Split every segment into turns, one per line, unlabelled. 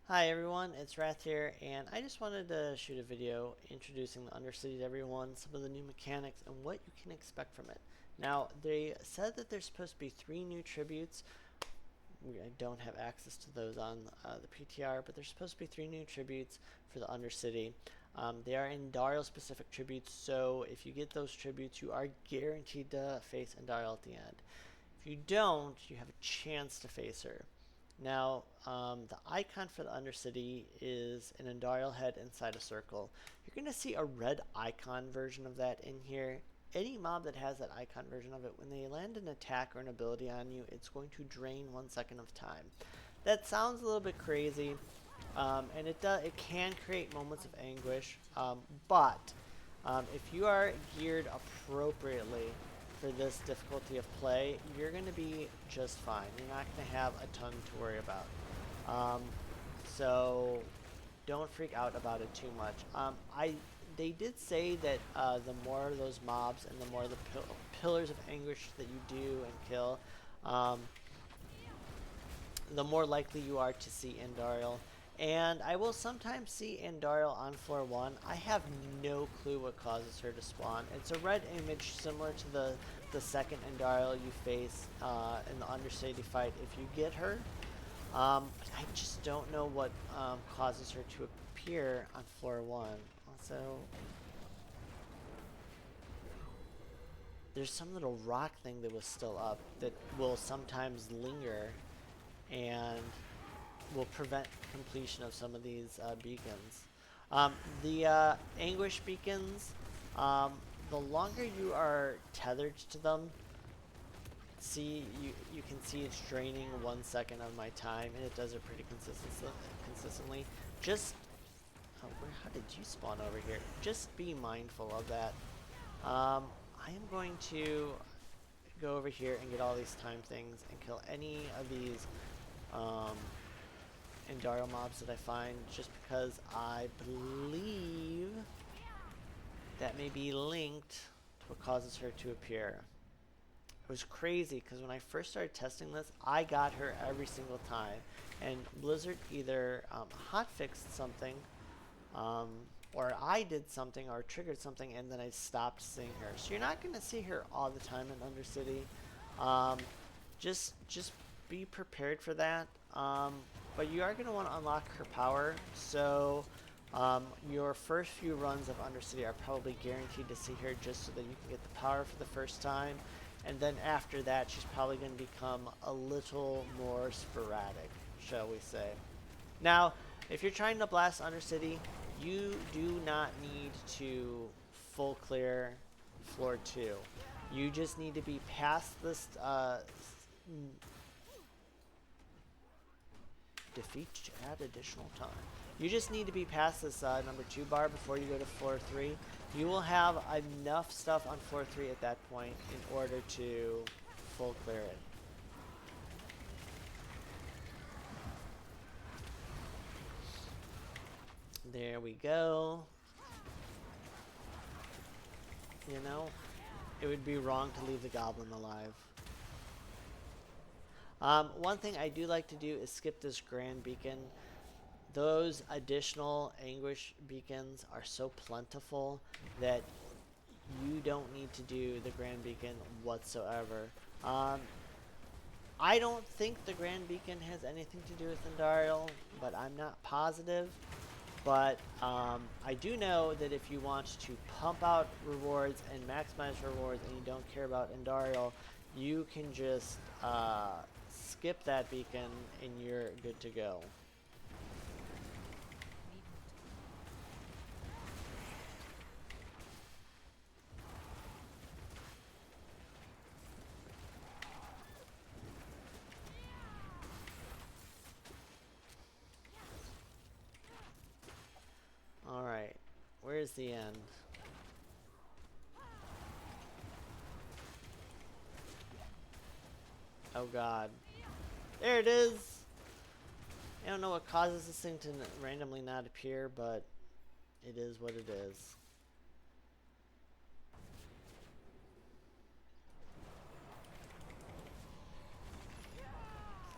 Hi everyone, it's Wrath here, and I just wanted to shoot a video introducing the Undercity to everyone, some of the new mechanics, and what you can expect from it. Now, they said that there's supposed to be 3 new tributes. I don't have access to those on the PTR, but there's supposed to be 3 new tributes for the Undercity. They are Indarial specific tributes, so if you get those tributes, you are guaranteed to face Indarial at the end. If you don't, you have a chance to face her. Now, the icon for the Undercity is an Indarial head inside a circle. You're going to see a red icon version of that in here. Any mob that has that icon version of it, when they land an attack or an ability on you, it's going to drain 1 second of time. That sounds a little bit crazy, and it can create moments of anguish, but if you are geared appropriately for this difficulty of play, you're going to be just fine. You're not going to have a ton to worry about. So don't freak out about it too much. They did say that the more of those mobs and the more of the pillars of anguish that you do and kill, um, the more likely you are to see Andariel. And I will sometimes see Andariel on floor 1. I have no clue what causes her to spawn. It's a red image similar to the second Andariel you face in the Undercity fight if you get her. But I just don't know what causes her to appear on floor 1. Also, there's some little rock thing that was still up that will sometimes linger and will prevent completion of some of these beacons. The anguish beacons, the longer you are tethered to them, you can see it's draining 1 second of my time, and it does it pretty consistently. Just how did you spawn over here? Just be mindful of that. I am going to go over here and get all these time things and kill any of these Indarial mobs that I find, just because I believe that may be linked to what causes her to appear. It was crazy because when I first started testing this, I got her every single time, and Blizzard either hotfixed something, or I did something or triggered something, and then I stopped seeing her. So you're not going to see her all the time in Undercity. Just be prepared for that. But you are going to want to unlock her power, so your first few runs of Undercity are probably guaranteed to see her just so that you can get the power for the first time, and then after that she's probably going to become a little more sporadic, shall we say. Now, if you're trying to blast Undercity, you do not need to full clear floor 2. You just need to be past this defeat to add additional time. You just need to be past this number 2 bar before you go to floor 3. You will have enough stuff on floor 3 at that point in order to full clear it. There we go. You know, it would be wrong to leave the goblin alive. One thing I do like to do is skip this grand beacon. Those additional anguish beacons are so plentiful that you don't need to do the grand beacon whatsoever. I don't think the grand beacon has anything to do with Indarial, but I'm not positive. But I do know that if you want to pump out rewards and maximize rewards and you don't care about Indarial, you can just skip that beacon and you're good to go. Alright, where's the end? Oh god. There it is! I don't know what causes this thing to randomly not appear, but it is what it is.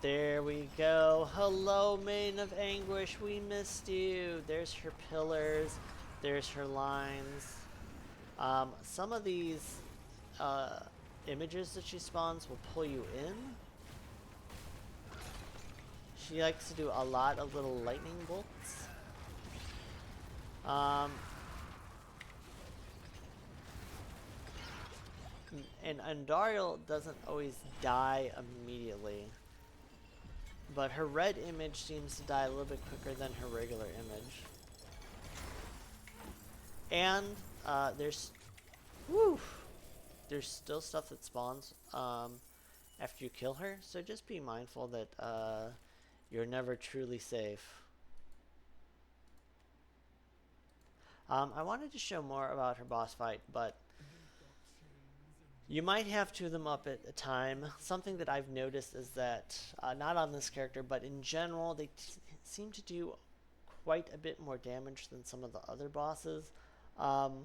There we go. Hello, Maiden of Anguish. We missed you. There's her pillars. There's her lines. Some of these uh, images that she spawns will pull you in. She likes to do a lot of little lightning bolts. And Andariel doesn't always die immediately. But her red image seems to die a little bit quicker than her regular image. And woo, there's still stuff that spawns after you kill her. So just be mindful that you're never truly safe. I wanted to show more about her boss fight, but you might have two of them up at a time. Something that I've noticed is that, not on this character, but in general, they seem to do quite a bit more damage than some of the other bosses. And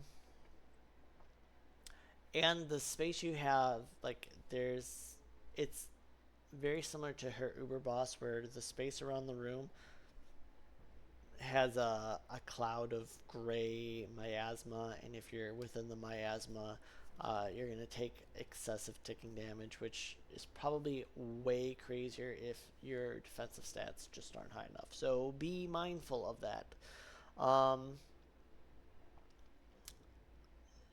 the space you have, like, it's very similar to her Uber boss, where the space around the room has a cloud of gray miasma, and if you're within the miasma, you're going to take excessive ticking damage, which is probably way crazier if your defensive stats just aren't high enough. So be mindful of that.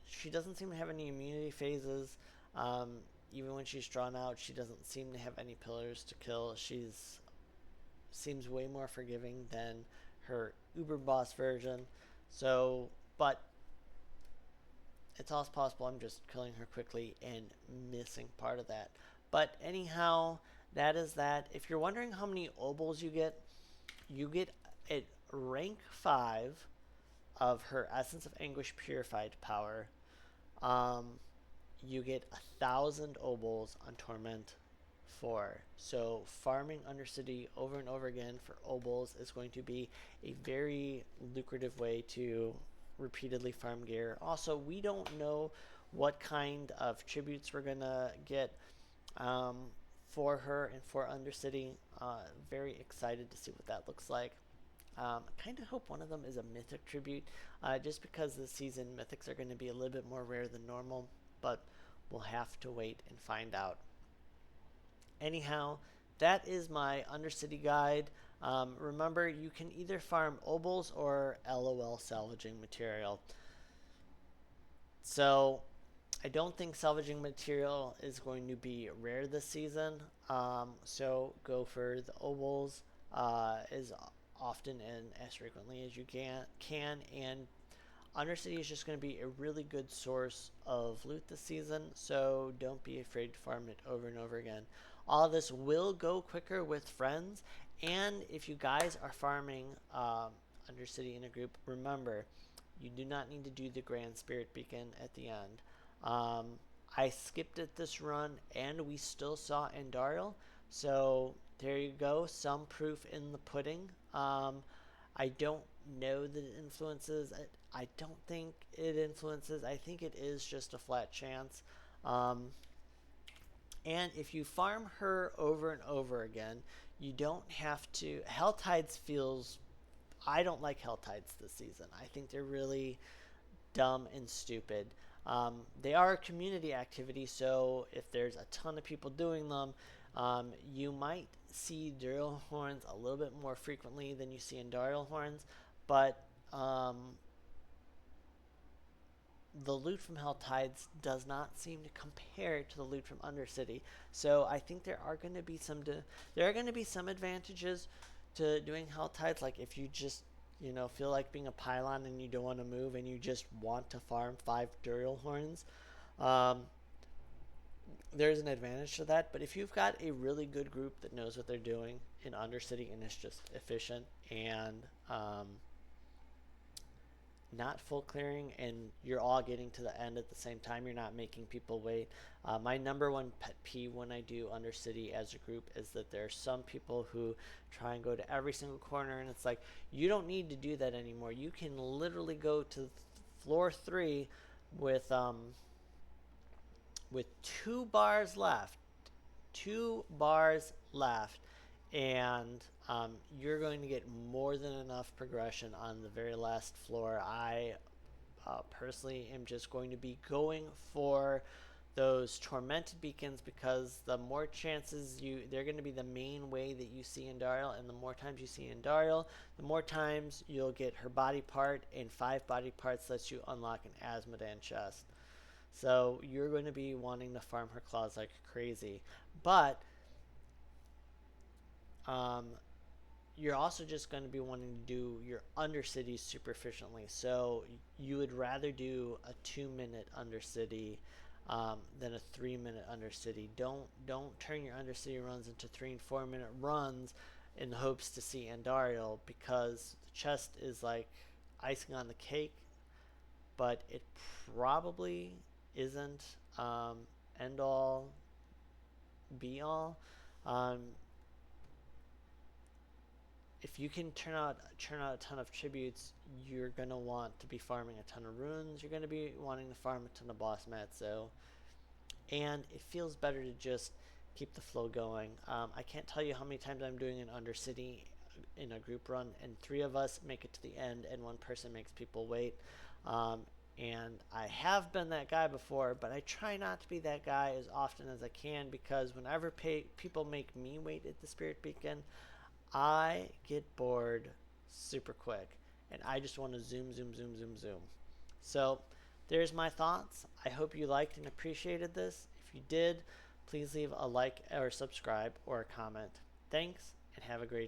She doesn't seem to have any immunity phases. Even when she's drawn out, she doesn't seem to have any pillars to kill. Seems way more forgiving than her Uber boss version. So, but it's also possible I'm just killing her quickly and missing part of that. But anyhow, that is that. If you're wondering how many obols you get at rank 5 of her Essence of Anguish Purified power. You get 1,000 obols on Torment 4. So farming Undercity over and over again for obols is going to be a very lucrative way to repeatedly farm gear. Also, we don't know what kind of tributes we're gonna get for her and for Undercity. Very excited to see what that looks like. I kind of hope one of them is a mythic tribute, just because this season mythics are going to be a little bit more rare than normal, but we'll have to wait and find out. Anyhow, that is my Undercity guide. Remember, you can either farm obols or LOL salvaging material. So I don't think salvaging material is going to be rare this season. So go for the obols as often and as frequently as you can. And Undercity is just going to be a really good source of loot this season, so don't be afraid to farm it over and over again. All of this will go quicker with friends, and if you guys are farming Undercity in a group, remember, you do not need to do the Grand Spirit Beacon at the end. I skipped it this run, and we still saw Andariel, so there you go, some proof in the pudding. I don't know that it influences. I don't think it influences. I think it is just a flat chance. And if you farm her over and over again, you don't have to. Hell Tides feels. I don't like Hell Tides this season. I think they're really dumb and stupid. They are a community activity, so if there's a ton of people doing them, you might see Duriel horns a little bit more frequently than you see Andariel horns, but the loot from Hell Tides does not seem to compare to the loot from Undercity. So I think there are going to be some advantages to doing Hell Tides. Like if you just feel like being a pylon and you don't want to move and you just want to farm 5 Duriel horns, there's an advantage to that. But if you've got a really good group that knows what they're doing in Undercity and is just efficient and not full clearing, and you're all getting to the end at the same time, you're not making people wait. My number one pet peeve when I do Undercity as a group is that there are some people who try and go to every single corner, and it's like, you don't need to do that anymore. You can literally go to floor 3 with 2 bars left and you're going to get more than enough progression on the very last floor. I personally am just going to be going for those tormented beacons because the more chances they're going to be the main way that you see Andariel, and the more times you see Andariel, the more times you'll get her body part, and 5 body parts lets you unlock an Azmodan chest. So you're going to be wanting to farm her claws like crazy, but um, you're also just going to be wanting to do your Undercity super efficiently. So you would rather do a 2-minute Undercity than a 3-minute Undercity. Don't turn your Undercity runs into 3 and 4-minute runs in hopes to see Andariel, because the chest is like icing on the cake, but it probably isn't end all be all. Um, if you can churn out a ton of tributes, you're gonna want to be farming a ton of runes. You're gonna be wanting to farm a ton of boss mats, and it feels better to just keep the flow going. I can't tell you how many times I'm doing an Undercity in a group run, and 3 of us make it to the end, and 1 person makes people wait. And I have been that guy before, but I try not to be that guy as often as I can, because whenever people make me wait at the Spirit Beacon, I get bored super quick, and I just want to zoom, zoom, zoom, zoom, zoom. So there's my thoughts. I hope you liked and appreciated this. If you did, please leave a like or subscribe or a comment. Thanks, and have a great day.